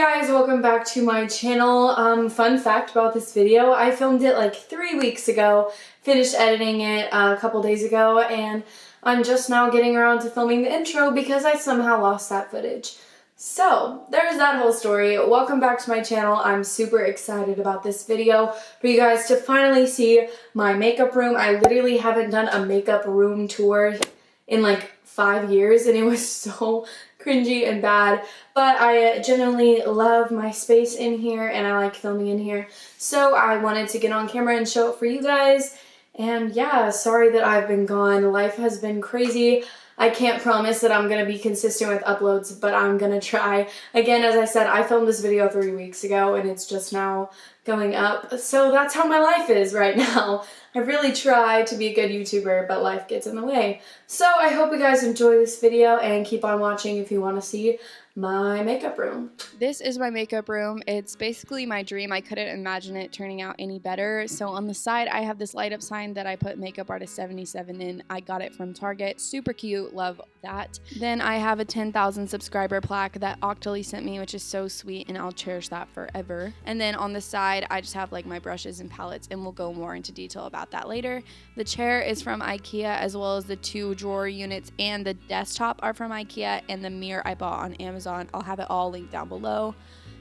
guys, welcome back to my channel. Fun fact about this video, I filmed it like 3 weeks ago, finished editing it a couple days ago, and I'm just now getting around to filming the intro because I somehow lost that footage. So, there's that whole story. Welcome back to my channel. I'm super excited about this video for you guys to finally see my makeup room. I literally haven't done a makeup room tour in like 5 years, and it was so cringy and bad, but I genuinely love my space in here and I like filming in here, so I wanted to get on camera and show it for you guys. And yeah, sorry that I've been gone. Life has been crazy. I can't promise that I'm gonna be consistent with uploads, but I'm gonna try. Again, as I said, I filmed this video 3 weeks ago and it's just now going up, so that's how my life is right now. I really try to be a good YouTuber, but life gets in the way. So I hope you guys enjoy this video and keep on watching if you want to see my makeup room. This is my makeup room. It's basically my dream. I couldn't imagine it turning out any better. So on the side, I have this light up sign that I put Makeup Artist 77 in. I got it from Target. Super cute. Love that. Then I have a 10,000 subscriber plaque that Octoly sent me, which is so sweet, and I'll cherish that forever. And then on the side, I just have like my brushes and palettes, and we'll go more into detail about that later. The chair is from IKEA, as well as the 2 drawer units and the desktop are from IKEA, and the mirror I bought on Amazon. I'll have it all linked down below.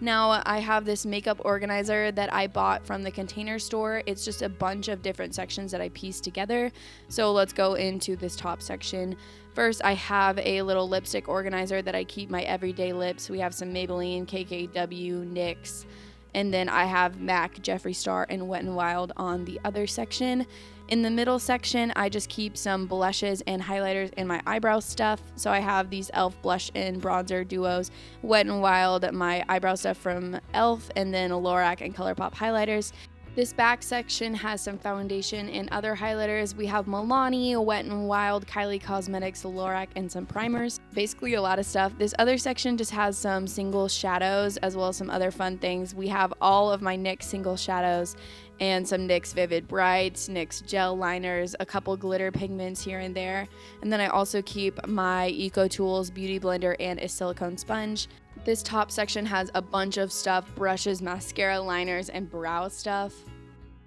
Now I have this makeup organizer that I bought from the Container Store. It's just a bunch of different sections that I pieced together. So let's go into this top section. First, I have a little lipstick organizer that I keep my everyday lips. We have some Maybelline, KKW, NYX, and then I have MAC, Jeffree Star, and Wet n Wild on the other section. In the middle section, I just keep some blushes and highlighters and my eyebrow stuff. So I have these e.l.f. blush and bronzer duos, Wet n Wild, my eyebrow stuff from e.l.f., and then Lorac and ColourPop highlighters. This back section has some foundation and other highlighters. We have Milani, Wet n Wild, Kylie Cosmetics, Lorac, and some primers. Basically a lot of stuff. This other section just has some single shadows as well as some other fun things. We have all of my NYX single shadows and some NYX Vivid Brights, NYX gel liners, a couple glitter pigments here and there. And then I also keep my Eco Tools beauty blender and a silicone sponge. This top section has a bunch of stuff: brushes, mascara, liners, and brow stuff.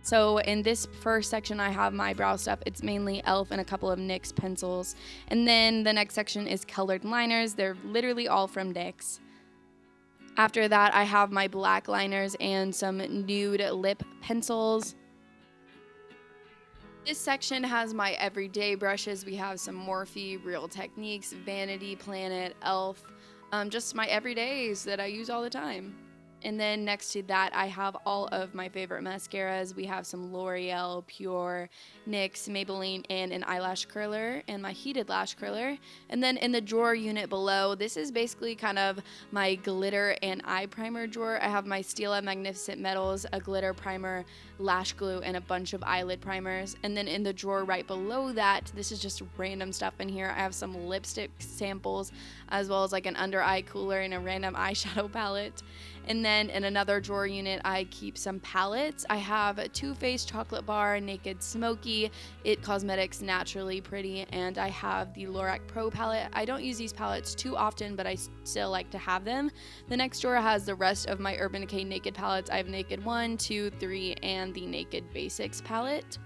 So in this first section, I have my brow stuff. It's mainly e.l.f. and a couple of NYX pencils. And then the next section is colored liners. They're literally all from NYX. After that, I have my black liners and some nude lip pencils. This section has my everyday brushes. We have some Morphe, Real Techniques, Vanity Planet, e.l.f., just my everydays that I use all the time. And then next to that, I have all of my favorite mascaras. We have some L'Oreal, Pure, NYX, Maybelline, and an eyelash curler, and my heated lash curler. And then in the drawer unit below, this is basically kind of my glitter and eye primer drawer. I have my Stila Magnificent Metals, a glitter primer, lash glue, and a bunch of eyelid primers. And then in the drawer right below that, this is just random stuff in here. I have some lipstick samples, as well as like an under eye cooler and a random eyeshadow palette. And then in another drawer unit, I keep some palettes. I have a Too Faced Chocolate Bar, Naked Smoky, It Cosmetics Naturally Pretty, and I have the Lorac Pro palette. I don't use these palettes too often, but I still like to have them. The next drawer has the rest of my Urban Decay Naked palettes. I have Naked 1, 2, 3, and the Naked Basics palette.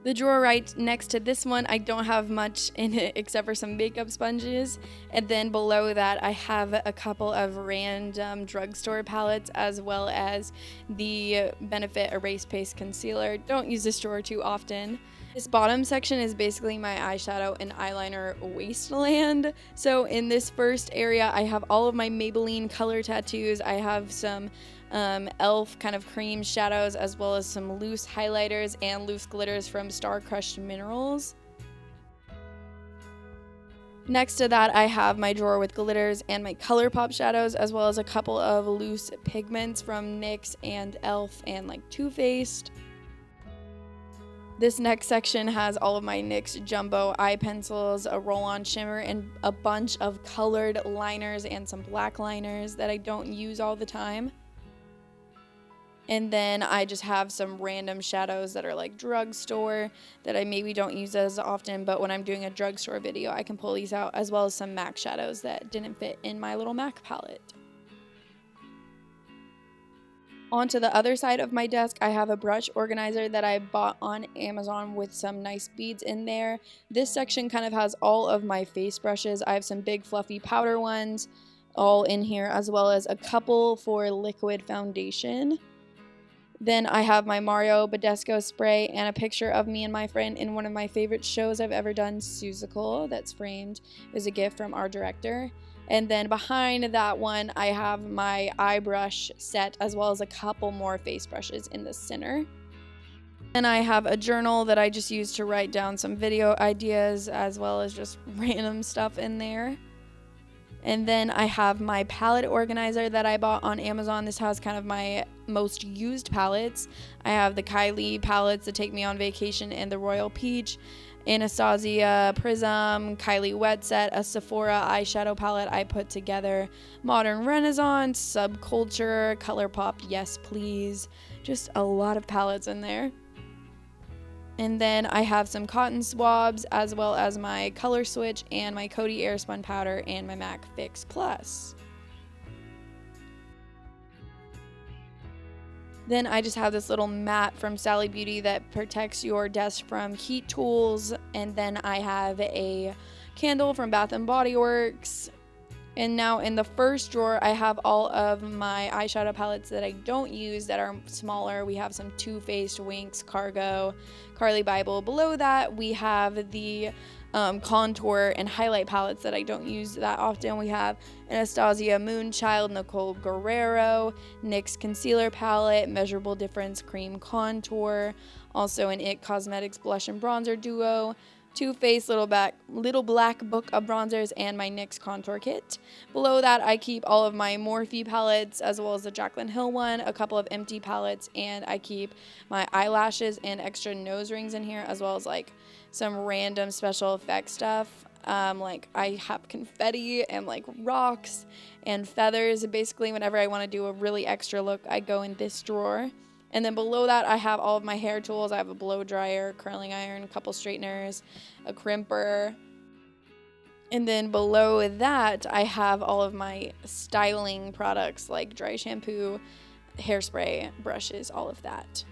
The drawer right next to this one, I don't have much in it except for some makeup sponges. And then below that, I have a couple of random drugstore palettes, as well as the Benefit Erase Paste Concealer. Don't use this drawer too often. This bottom section is basically my eyeshadow and eyeliner wasteland. So in this first area, I have all of my Maybelline color tattoos. I have some e.l.f. kind of cream shadows, as well as some loose highlighters and loose glitters from Star Crushed Minerals. Next to that, I have my drawer with glitters and my ColourPop shadows, as well as a couple of loose pigments from NYX and e.l.f. and like Too Faced. This next section has all of my NYX Jumbo eye pencils, a roll-on shimmer, and a bunch of colored liners and some black liners that I don't use all the time. And then I just have some random shadows that are like drugstore that I maybe don't use as often, but when I'm doing a drugstore video, I can pull these out, as well as some MAC shadows that didn't fit in my little MAC palette. Onto the other side of my desk, I have a brush organizer that I bought on Amazon with some nice beads in there. This section kind of has all of my face brushes. I have some big fluffy powder ones all in here, as well as a couple for liquid foundation. Then I have my Mario Badescu spray and a picture of me and my friend in one of my favorite shows I've ever done, Seussical, that's framed. It was a gift from our director. And then behind that one, I have my eye brush set as well as a couple more face brushes in the center. And I have a journal that I just use to write down some video ideas as well as just random stuff in there. And then I have my palette organizer that I bought on Amazon. This has kind of my most used palettes. I have the Kylie palettes that take me on vacation and the Royal Peach, Anastasia Prism, Kylie Wet Set, a Sephora eyeshadow palette I put together, Modern Renaissance, Subculture, ColourPop, Yes Please. Just a lot of palettes in there. And then I have some cotton swabs as well as my color switch and my Coty Airspun powder and my MAC Fix Plus. Then I just have this little mat from Sally Beauty that protects your desk from heat tools. And then I have a candle from Bath & Body Works. And now in the first drawer, I have all of my eyeshadow palettes that I don't use that are smaller. We have some Too Faced, Winx, Cargo, Carly Bible. Below that, we have the contour and highlight palettes that I don't use that often. We have Anastasia Moonchild, Nicole Guerrero, NYX Concealer Palette, Measurable Difference Cream Contour, also an IT Cosmetics Blush and Bronzer Duo, Too Faced Little Black Book of Bronzers, and my NYX Contour Kit. Below that, I keep all of my Morphe palettes, as well as the Jaclyn Hill one, a couple of empty palettes, and I keep my eyelashes and extra nose rings in here, as well as like some random special effects stuff. Like I have confetti and like rocks and feathers. Basically, whenever I want to do a really extra look, I go in this drawer. And then below that, I have all of my hair tools. I have a blow dryer, curling iron, a couple straighteners, a crimper. And then below that, I have all of my styling products like dry shampoo, hairspray, brushes, all of that.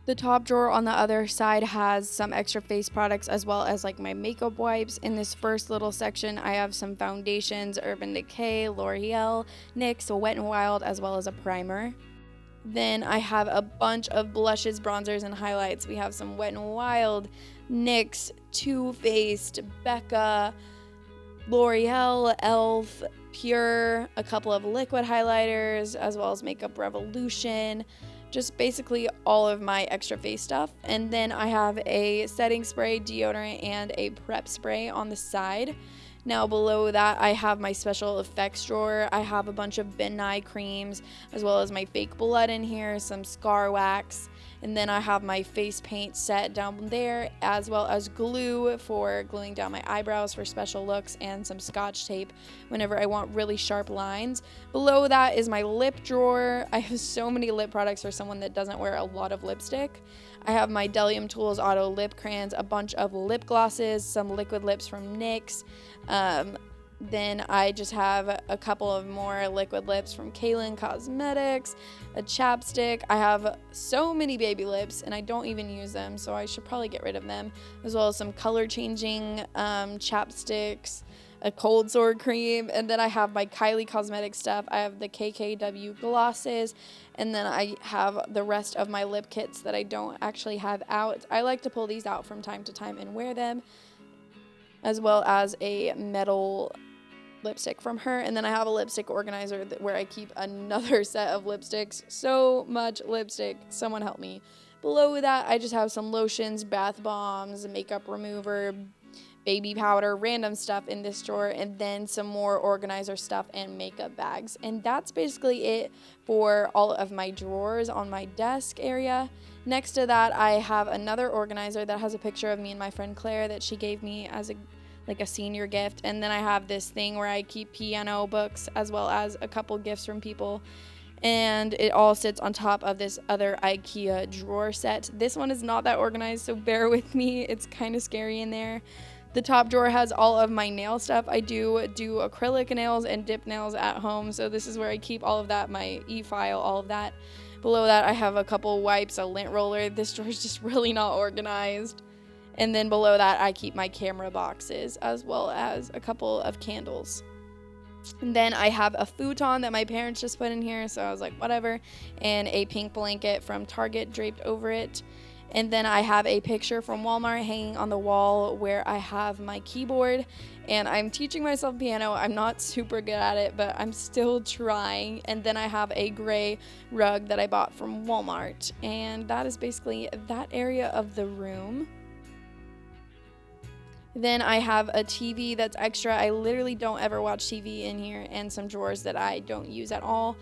The top drawer on the other side has some extra face products as well as like my makeup wipes. In this first little section, I have some foundations, Urban Decay, L'Oreal, NYX, Wet n Wild, as well as a primer. Then I have a bunch of blushes, bronzers, and highlights. We have some Wet n Wild, NYX, Too Faced, Becca, L'Oreal, ELF, Pure, a couple of liquid highlighters, as well as Makeup Revolution. Just basically all of my extra face stuff. And then I have a setting spray, deodorant, and a prep spray on the side. Now below that, I have my special effects drawer. I have a bunch of Ben Nye creams, as well as my fake blood in here, some scar wax, and then I have my face paint set down there, as well as glue for gluing down my eyebrows for special looks, and some scotch tape whenever I want really sharp lines. Below that is my lip drawer. I have so many lip products for someone that doesn't wear a lot of lipstick. I have my Delium Tools Auto Lip Crayons, a bunch of lip glosses, some liquid lips from NYX. Then I just have a couple of more liquid lips from Kaylin Cosmetics, a chapstick. I have so many baby lips and I don't even use them, so I should probably get rid of them, as well as some color changing chapsticks, a cold sore cream, and then I have my Kylie Cosmetics stuff. I have the KKW glosses, and then I have the rest of my lip kits that I don't actually have out. I like to pull these out from time to time and wear them, as well as a metal lipstick from her. And then I have a lipstick organizer where I keep another set of lipsticks. So much lipstick, someone help me. Below that, I just have some lotions, bath bombs, makeup remover, baby powder, random stuff in this drawer, and then some more organizer stuff and makeup bags. And that's basically it for all of my drawers on my desk area. Next to that, I have another organizer that has a picture of me and my friend Claire that she gave me as a senior gift. And then I have this thing where I keep piano books as well as a couple gifts from people. And it all sits on top of this other IKEA drawer set. This one is not that organized, so bear with me. It's kind of scary in there. The top drawer has all of my nail stuff. I do acrylic nails and dip nails at home, so this is where I keep all of that, my e-file, all of that. Below that, I have a couple wipes, a lint roller. This drawer is just really not organized. And then below that, I keep my camera boxes as well as a couple of candles. And then I have a futon that my parents just put in here, so I was like, whatever, and a pink blanket from Target draped over it. And then I have a picture from Walmart hanging on the wall where I have my keyboard, and I'm teaching myself piano. I'm not super good at it, but I'm still trying. And then I have a gray rug that I bought from Walmart, and that is basically that area of the room. Then I have a TV that's extra. I literally don't ever watch TV in here, and some drawers that I don't use at all.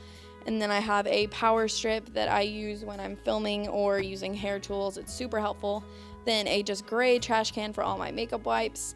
And then I have a power strip that I use when I'm filming or using hair tools. It's super helpful. Then a just gray trash can for all my makeup wipes.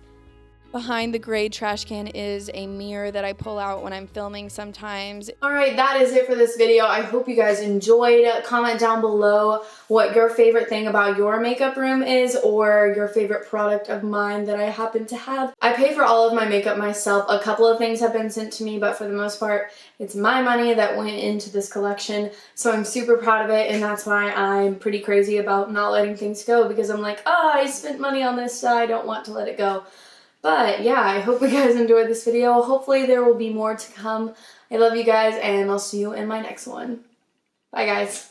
Behind the gray trash can is a mirror that I pull out when I'm filming sometimes. Alright, that is it for this video. I hope you guys enjoyed. Comment down below what your favorite thing about your makeup room is, or your favorite product of mine that I happen to have. I pay for all of my makeup myself. A couple of things have been sent to me, but for the most part, it's my money that went into this collection. So I'm super proud of it, and that's why I'm pretty crazy about not letting things go, because I'm like, oh, I spent money on this, so I don't want to let it go. But yeah, I hope you guys enjoyed this video. Hopefully there will be more to come. I love you guys, and I'll see you in my next one. Bye guys.